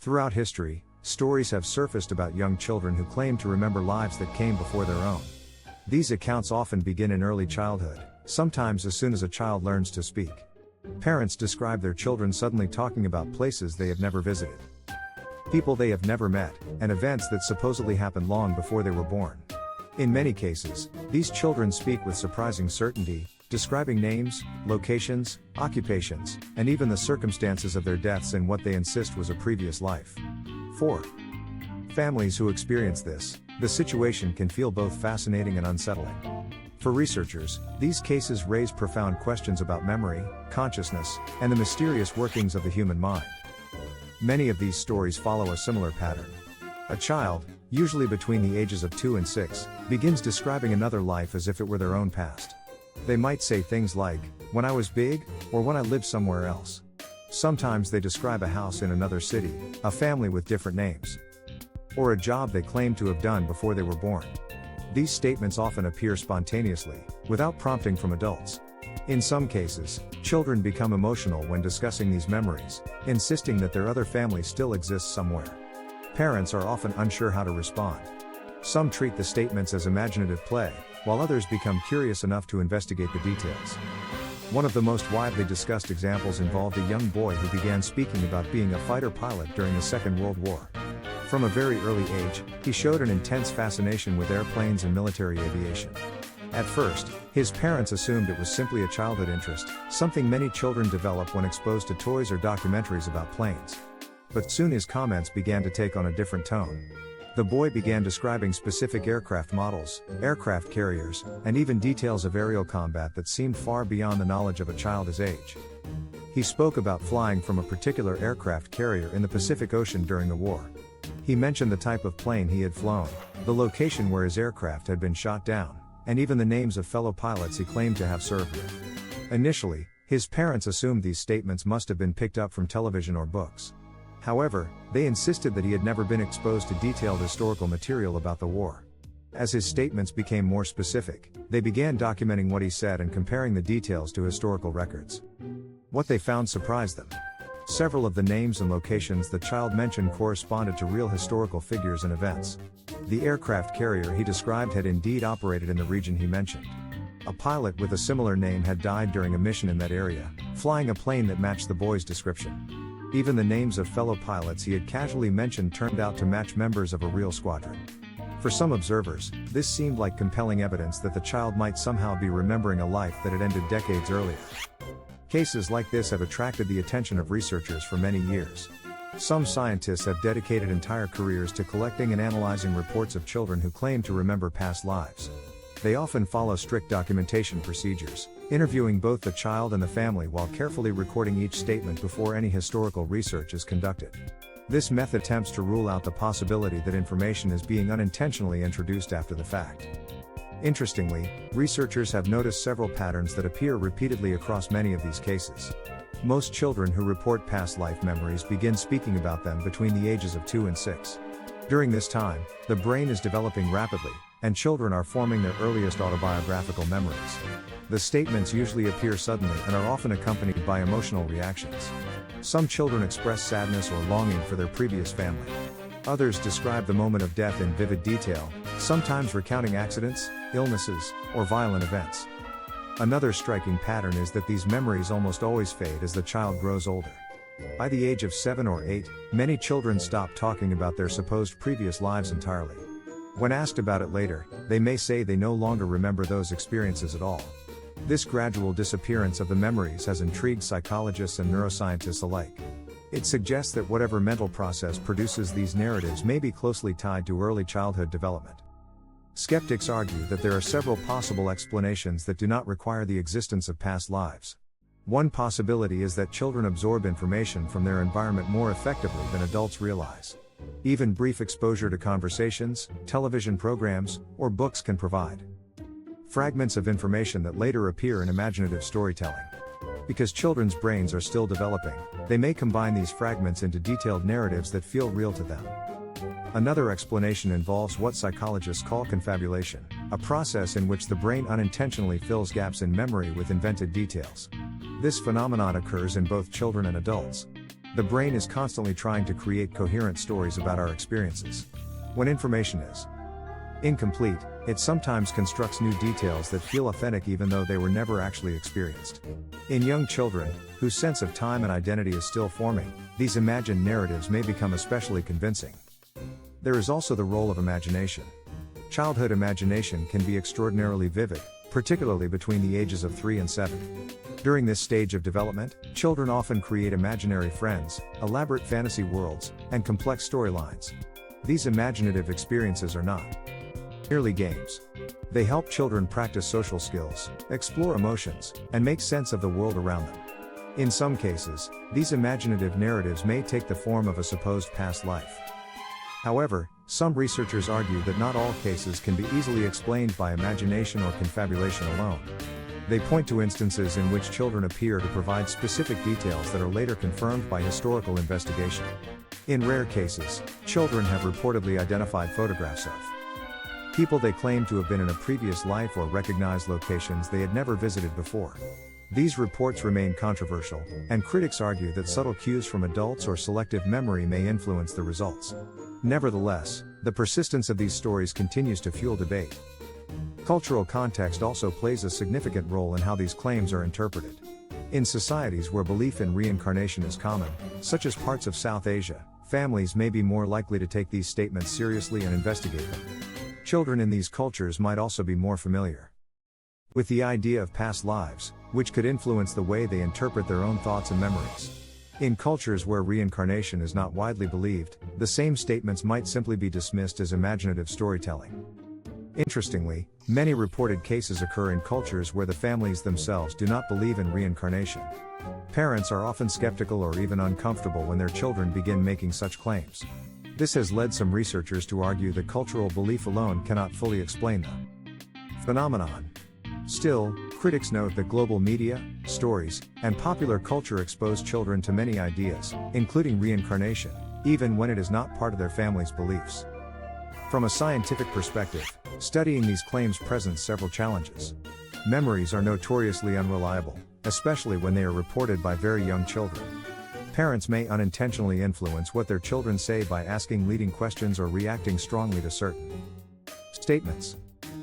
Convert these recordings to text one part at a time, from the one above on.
Throughout history, stories have surfaced about young children who claim to remember lives that came before their own. These accounts often begin in early childhood, sometimes as soon as a child learns to speak. Parents describe their children suddenly talking about places they have never visited, people they have never met, and events that supposedly happened long before they were born. In many cases, these children speak with surprising certainty, describing names, locations, occupations, and even the circumstances of their deaths in what they insist was a previous life. For families who experience this, the situation can feel both fascinating and unsettling. For researchers, these cases raise profound questions about memory, consciousness, and the mysterious workings of the human mind. Many of these stories follow a similar pattern. A child, usually between the ages of 2 and 6, begins describing another life as if it were their own past. They might say things like, "When I was big," or "when I lived somewhere else." Sometimes they describe a house in another city, a family with different names, or a job they claim to have done before they were born. These statements often appear spontaneously, without prompting from adults. In some cases, children become emotional when discussing these memories, insisting that their other family still exists somewhere. Parents are often unsure how to respond. Some treat the statements as imaginative play, while others become curious enough to investigate the details. One of the most widely discussed examples involved a young boy who began speaking about being a fighter pilot during the Second World War. From a very early age, he showed an intense fascination with airplanes and military aviation. At first, his parents assumed it was simply a childhood interest, something many children develop when exposed to toys or documentaries about planes. But soon his comments began to take on a different tone. The boy began describing specific aircraft models, aircraft carriers, and even details of aerial combat that seemed far beyond the knowledge of a child his age. He spoke about flying from a particular aircraft carrier in the Pacific Ocean during the war. He mentioned the type of plane he had flown, the location where his aircraft had been shot down, and even the names of fellow pilots he claimed to have served with. Initially, his parents assumed these statements must have been picked up from television or books. However, they insisted that he had never been exposed to detailed historical material about the war. As his statements became more specific, they began documenting what he said and comparing the details to historical records. What they found surprised them. Several of the names and locations the child mentioned corresponded to real historical figures and events. The aircraft carrier he described had indeed operated in the region he mentioned. A pilot with a similar name had died during a mission in that area, flying a plane that matched the boy's description. Even the names of fellow pilots he had casually mentioned turned out to match members of a real squadron. For some observers, this seemed like compelling evidence that the child might somehow be remembering a life that had ended decades earlier. Cases like this have attracted the attention of researchers for many years. Some scientists have dedicated entire careers to collecting and analyzing reports of children who claim to remember past lives. They often follow strict documentation procedures, interviewing both the child and the family while carefully recording each statement before any historical research is conducted. This method attempts to rule out the possibility that information is being unintentionally introduced after the fact. Interestingly, researchers have noticed several patterns that appear repeatedly across many of these cases. Most children who report past life memories begin speaking about them between the ages of 2 and 6. During this time, the brain is developing rapidly, and children are forming their earliest autobiographical memories. The statements usually appear suddenly and are often accompanied by emotional reactions. Some children express sadness or longing for their previous family. Others describe the moment of death in vivid detail, sometimes recounting accidents, illnesses, or violent events. Another striking pattern is that these memories almost always fade as the child grows older. By the age of 7 or 8, many children stop talking about their supposed previous lives entirely. When asked about it later, they may say they no longer remember those experiences at all. This gradual disappearance of the memories has intrigued psychologists and neuroscientists alike. It suggests that whatever mental process produces these narratives may be closely tied to early childhood development. Skeptics argue that there are several possible explanations that do not require the existence of past lives. One possibility is that children absorb information from their environment more effectively than adults realize. Even brief exposure to conversations, television programs, or books can provide fragments of information that later appear in imaginative storytelling. Because children's brains are still developing, they may combine these fragments into detailed narratives that feel real to them. Another explanation involves what psychologists call confabulation, a process in which the brain unintentionally fills gaps in memory with invented details. This phenomenon occurs in both children and adults. The brain is constantly trying to create coherent stories about our experiences. When information is incomplete, it sometimes constructs new details that feel authentic even though they were never actually experienced. In young children, whose sense of time and identity is still forming, these imagined narratives may become especially convincing. There is also the role of imagination. Childhood imagination can be extraordinarily vivid, particularly between the ages of 3 and 7. During this stage of development, children often create imaginary friends, elaborate fantasy worlds, and complex storylines. These imaginative experiences are not merely games. They help children practice social skills, explore emotions, and make sense of the world around them. In some cases, these imaginative narratives may take the form of a supposed past life. However, some researchers argue that not all cases can be easily explained by imagination or confabulation alone. They point to instances in which children appear to provide specific details that are later confirmed by historical investigation. In rare cases, children have reportedly identified photographs of people they claim to have been in a previous life or recognized locations they had never visited before. These reports remain controversial, and critics argue that subtle cues from adults or selective memory may influence the results. Nevertheless, the persistence of these stories continues to fuel debate. Cultural context also plays a significant role in how these claims are interpreted. In societies where belief in reincarnation is common, such as parts of South Asia, families may be more likely to take these statements seriously and investigate them. Children in these cultures might also be more familiar with the idea of past lives, which could influence the way they interpret their own thoughts and memories. In cultures where reincarnation is not widely believed, the same statements might simply be dismissed as imaginative storytelling. Interestingly, many reported cases occur in cultures where the families themselves do not believe in reincarnation. Parents are often skeptical or even uncomfortable when their children begin making such claims. This has led some researchers to argue that cultural belief alone cannot fully explain the phenomenon. Still, critics note that global media, stories, and popular culture expose children to many ideas, including reincarnation, even when it is not part of their family's beliefs. From a scientific perspective, studying these claims presents several challenges. Memories are notoriously unreliable, especially when they are reported by very young children. Parents may unintentionally influence what their children say by asking leading questions or reacting strongly to certain statements.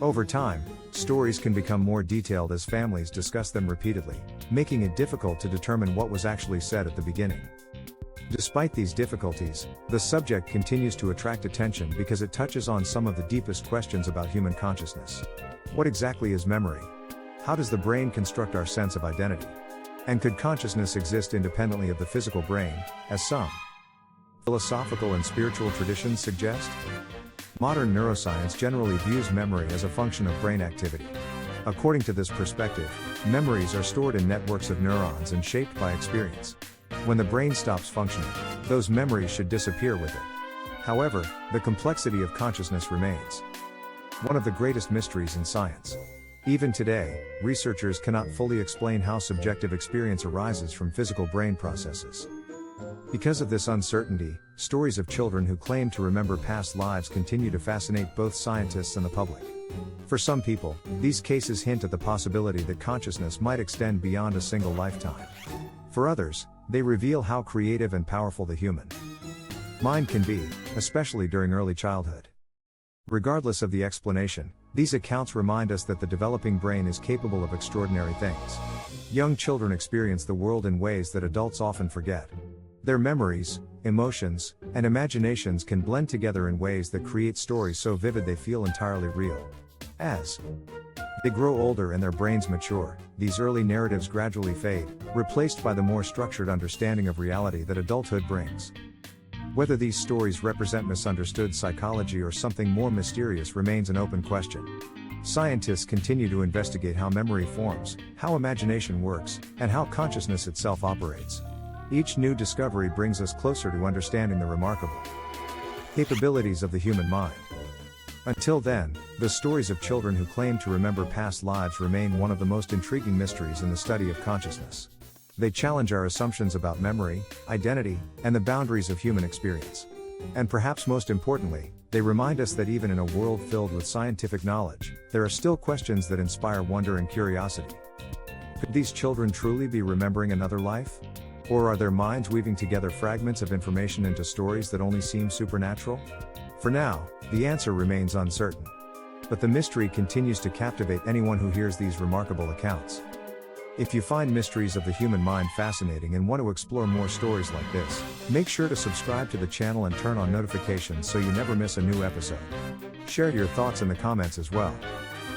Over time, stories can become more detailed as families discuss them repeatedly, making it difficult to determine what was actually said at the beginning. Despite these difficulties, the subject continues to attract attention because it touches on some of the deepest questions about human consciousness. What exactly is memory? How does the brain construct our sense of identity? And could consciousness exist independently of the physical brain, as some philosophical and spiritual traditions suggest? Modern neuroscience generally views memory as a function of brain activity. According to this perspective, memories are stored in networks of neurons and shaped by experience. When the brain stops functioning, those memories should disappear with it. However, the complexity of consciousness remains one of the greatest mysteries in science. Even today, researchers cannot fully explain how subjective experience arises from physical brain processes. Because of this uncertainty, stories of children who claim to remember past lives continue to fascinate both scientists and the public. For some people, these cases hint at the possibility that consciousness might extend beyond a single lifetime. For others, they reveal how creative and powerful the human mind can be, especially during early childhood. Regardless of the explanation, these accounts remind us that the developing brain is capable of extraordinary things. Young children experience the world in ways that adults often forget. Their memories, emotions, and imaginations can blend together in ways that create stories so vivid they feel entirely real. As they grow older and their brains mature, these early narratives gradually fade, replaced by the more structured understanding of reality that adulthood brings. Whether these stories represent misunderstood psychology or something more mysterious remains an open question. Scientists continue to investigate how memory forms, how imagination works, and how consciousness itself operates. Each new discovery brings us closer to understanding the remarkable capabilities of the human mind. Until then, the stories of children who claim to remember past lives remain one of the most intriguing mysteries in the study of consciousness. They challenge our assumptions about memory, identity, and the boundaries of human experience. And perhaps most importantly, they remind us that even in a world filled with scientific knowledge, there are still questions that inspire wonder and curiosity. Could these children truly be remembering another life? Or are their minds weaving together fragments of information into stories that only seem supernatural? For now, the answer remains uncertain. But the mystery continues to captivate anyone who hears these remarkable accounts. If you find mysteries of the human mind fascinating and want to explore more stories like this, make sure to subscribe to the channel and turn on notifications so you never miss a new episode. Share your thoughts in the comments as well.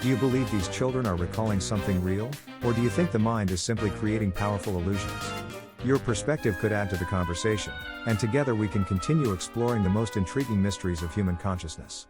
Do you believe these children are recalling something real, or do you think the mind is simply creating powerful illusions? Your perspective could add to the conversation, and together we can continue exploring the most intriguing mysteries of human consciousness.